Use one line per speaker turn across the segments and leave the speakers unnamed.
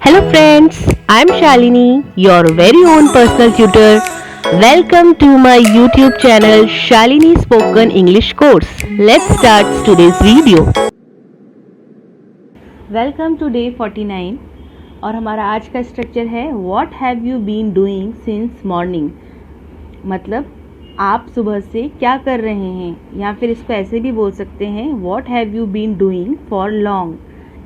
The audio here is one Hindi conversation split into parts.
Hello friends, I am Shalini, your very own personal tutor. Welcome to my YouTube channel Shalini Spoken English Course. Let's start today's video.
Welcome to day 49 और हमारा आज का स्ट्रक्चर है what have you been doing since morning. मतलब आप सुबह से क्या कर रहे हैं, या फिर इसको ऐसे भी बोल सकते हैं what have you been doing for long,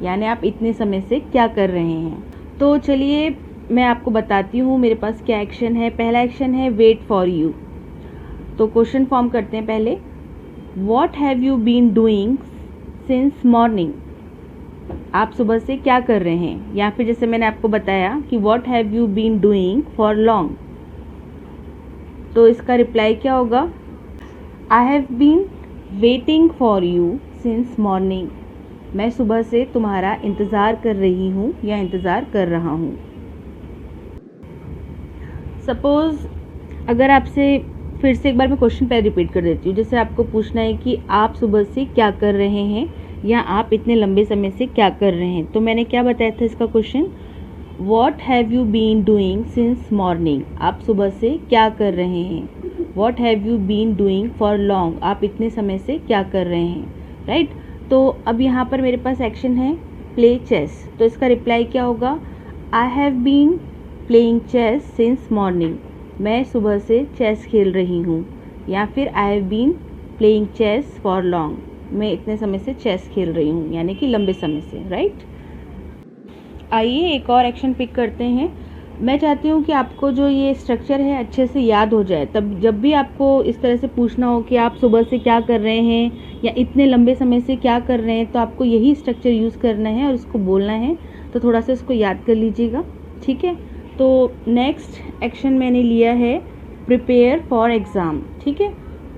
यानी आप इतने समय से क्या कर रहे हैं। तो चलिए मैं आपको बताती हूँ मेरे पास क्या एक्शन है। पहला एक्शन है वेट फॉर यू। तो क्वेश्चन फॉर्म करते हैं पहले, what have you been doing since morning. आप सुबह से क्या कर रहे हैं, या फिर जैसे मैंने आपको बताया कि what have you been doing for long, तो इसका रिप्लाई क्या होगा, I have been waiting for you since morning. मैं सुबह से तुम्हारा इंतज़ार कर रही हूँ या इंतज़ार कर रहा हूँ। सपोज़ अगर आपसे फिर से एक बार मैं क्वेश्चन पहले रिपीट कर देती हूँ। जैसे आपको पूछना है कि आप सुबह से क्या कर रहे हैं या आप इतने लंबे समय से क्या कर रहे हैं, तो मैंने क्या बताया था इसका question, what have you been doing since morning. आप सुबह से क्या कर रहे हैं। What have you been doing for long, आप इतने समय से क्या कर रहे हैं, राइट। तो अब यहाँ पर मेरे पास एक्शन है प्ले चेस, तो इसका रिप्लाई क्या होगा, I have been playing chess since morning. मैं सुबह से चेस खेल रही हूँ। या फिर I have been playing chess for long, मैं इतने समय से चेस खेल रही हूँ, यानी कि लंबे समय से, राइट। आइए एक और एक्शन पिक करते हैं। मैं चाहती हूँ कि आपको जो ये स्ट्रक्चर है अच्छे से याद हो जाए। तब जब भी आपको इस तरह से पूछना हो कि आप सुबह से क्या कर रहे हैं या इतने लंबे समय से क्या कर रहे हैं, तो आपको यही स्ट्रक्चर यूज़ करना है और उसको बोलना है। तो थोड़ा सा इसको याद कर लीजिएगा, ठीक है। तो नेक्स्ट एक्शन मैंने लिया है प्रिपेयर फॉर एग्ज़ाम, ठीक है।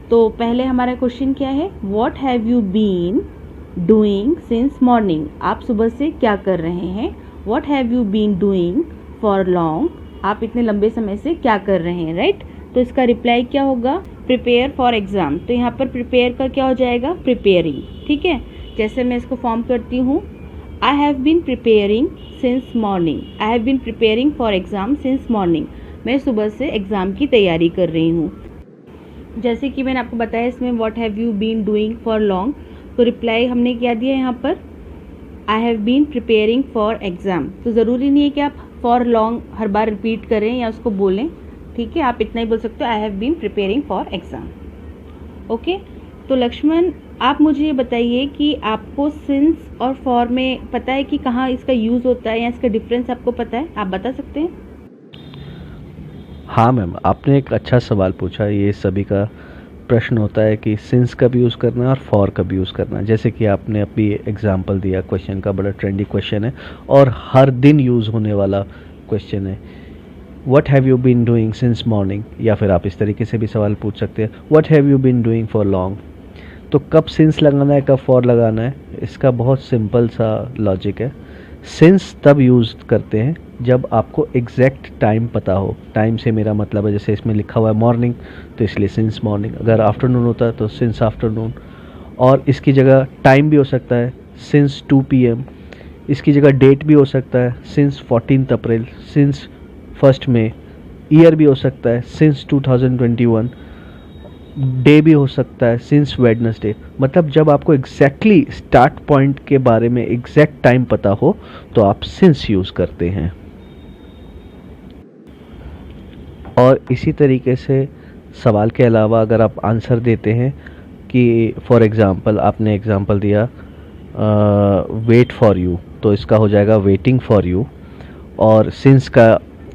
तो पहले हमारा क्वेश्चन क्या है, what have you been doing since morning. आप सुबह से क्या कर रहे हैं। What have you been doing for long, आप इतने लंबे समय से क्या कर रहे हैं, राइट। तो इसका रिप्लाई क्या होगा, प्रिपेयर फॉर एग्ज़ाम। तो यहाँ पर प्रिपेयर का क्या हो जाएगा, प्रिपेयरिंग, ठीक है। जैसे मैं इसको फॉर्म करती हूँ, I have been preparing since morning. I have been preparing for exam since morning. मैं सुबह से एग्ज़ाम की तैयारी कर रही हूँ। जैसे कि मैंने आपको बताया इसमें what have you been doing for long, तो रिप्लाई हमने क्या दिया यहाँ पर, I have been preparing for exam. तो ज़रूरी नहीं है कि आप फॉर लॉन्ग हर बार रिपीट करें या उसको बोलें, ठीक है। आप इतना ही बोल सकते हो, I have been preparing for exam, okay. तो लक्ष्मण आप मुझे ये बताइए कि आपको सिंस और फॉर में पता है कि कहाँ इसका यूज़ होता है, या इसका डिफरेंस आपको पता है, आप बता सकते हैं।
हाँ मैम, आपने एक अच्छा सवाल पूछा। ये सभी का प्रश्न होता है कि सिंस कब यूज़ करना है और फॉर कब यूज़ करना है। जैसे कि आपने अभी एग्जांपल दिया क्वेश्चन का, बड़ा ट्रेंडी क्वेश्चन है और हर दिन यूज़ होने वाला क्वेश्चन है, what have you been doing since morning. या फिर आप इस तरीके से भी सवाल पूछ सकते हैं, what have you been doing for long. तो कब सिंस लगाना है, कब फॉर लगाना है, इसका बहुत सिंपल सा लॉजिक है। सिंस तब यूज़ करते हैं जब आपको एग्जैक्ट टाइम पता हो। टाइम से मेरा मतलब है, जैसे इसमें लिखा हुआ है मॉर्निंग, तो इसलिए सिंस मॉर्निंग। अगर आफ्टरनून होता है तो सिंस आफ्टरनून, और इसकी जगह टाइम भी हो सकता है सिंस 2 PM। इसकी जगह डेट भी हो सकता है सिंस 14 अप्रैल, सिंस 1 मई। ईयर भी हो सकता है सिंस 2021। डे भी हो सकता है सिंस वेडनेसडे। मतलब जब आपको एग्जैक्टली स्टार्ट पॉइंट के बारे में एग्जैक्ट टाइम पता हो तो आप सिंस यूज़ करते हैं। और इसी तरीके से सवाल के अलावा अगर आप आंसर देते हैं कि फॉर एग्ज़ाम्पल आपने एग्ज़ाम्पल दिया वेट फॉर यू, तो इसका हो जाएगा वेटिंग फॉर यू। और सिंस का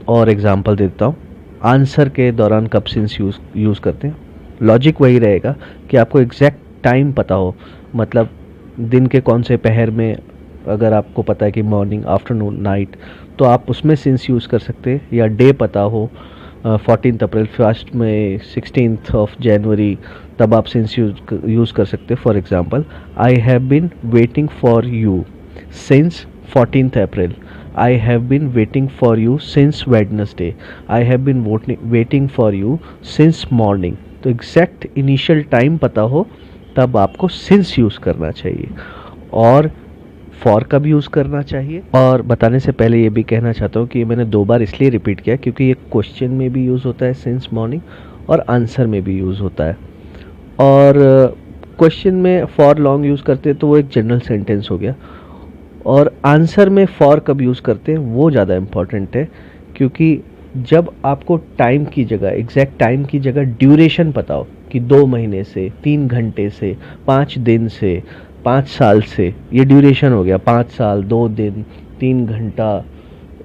और एग्ज़ाम्पल देता हूँ, आंसर के दौरान कब सिंस यूज़ करते हैं। लॉजिक वही रहेगा कि आपको एग्जैक्ट टाइम पता हो, मतलब दिन के कौन से पहर में, अगर आपको पता है कि मॉर्निंग, आफ्टरनून, नाइट, तो आप उसमें सिंस यूज़ कर सकते हैं। या डे पता हो 14 अप्रैल, 1 मई, 16 जनवरी, तब आप सिंस यूज़ कर सकते हैं। For example, I have been waiting for you since 14 April. I have been waiting for you since Wednesday. I have been waiting for you since morning. तो एग्जैक्ट इनिशियल टाइम पता हो तब आपको सिंस यूज़ करना चाहिए। और फॉर कब यूज़ करना चाहिए। और बताने से पहले ये भी कहना चाहता हूँ कि मैंने 2 बार इसलिए रिपीट किया क्योंकि ये क्वेश्चन में भी यूज़ होता है सिंस मॉर्निंग, और आंसर में भी यूज़ होता है। और क्वेश्चन में फॉर लॉन्ग यूज़ करते हैं तो वो एक जनरल सेंटेंस हो गया, और आंसर में फॉर कब यूज़ करते हैं वो ज़्यादा इम्पॉर्टेंट है, क्योंकि जब आपको टाइम की जगह, एग्जैक्ट टाइम की जगह ड्यूरेशन पता हो कि 2 महीने से, 3 घंटे से, 5 दिन से, 5 साल से, ये ड्यूरेशन हो गया, 5 साल, 2 दिन, 3 घंटा,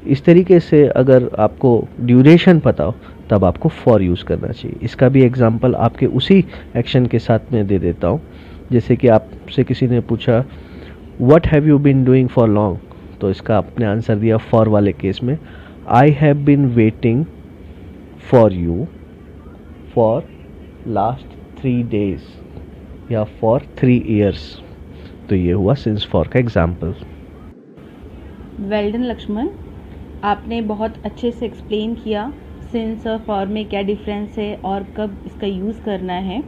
इस तरीके से अगर आपको ड्यूरेशन पता हो तब आपको फॉर यूज़ करना चाहिए। इसका भी एग्जांपल आपके उसी एक्शन के साथ में दे देता हूँ। जैसे कि आपसे किसी ने पूछा what have you been doing for long, तो इसका आपने आंसर दिया फॉर वाले केस में, I have been waiting for you for last 3 days या फॉर 3 years। तो ये हुआ सिंस फॉर का एग्जाम्पल।
वेल डन लक्ष्मण, आपने बहुत अच्छे से एक्सप्लेन किया सिंस और फॉर में क्या डिफरेंस है और कब इसका यूज़ करना है।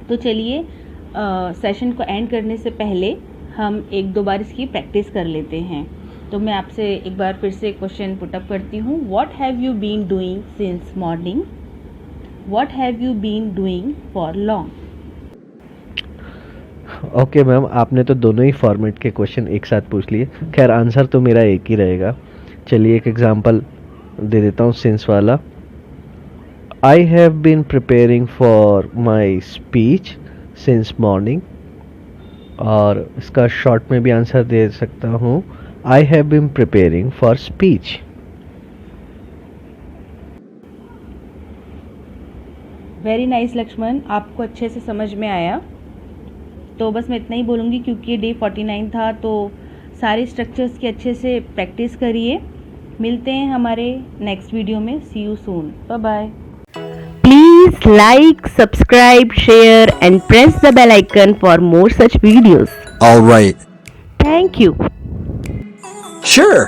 तो चलिए सेशन को एंड करने से पहले हम 1-2 बार इसकी प्रैक्टिस कर लेते हैं। तो मैं आपसे एक बार फिर से क्वेश्चन पुटअप करती हूँ। What have you been doing since morning, what have you been doing for long.
Okay ma'am, आपने तो दोनों ही फॉर्मेट के क्वेश्चन एक साथ पूछ लिए। खैर आंसर तो मेरा एक ही रहेगा। चलिए एक एग्जांपल दे देता हूँ सिंस वाला। I have been preparing for my speech since morning, और इसका शॉर्ट में भी आंसर दे सकता हूँ, I have been preparing for speech.
Very nice Lakshman, आपको अच्छे से समझ में आया। तो बस मैं इतना ही बोलूँगी क्योंकि ये डे 49 था, तो सारे स्ट्रक्चर्स की अच्छे से प्रैक्टिस करिए। मिलते हैं हमारे नेक्स्ट वीडियो में। See you soon, bye bye.
Please like, subscribe, share and press the bell icon for more such videos.
All right.
Thank you.
Sure.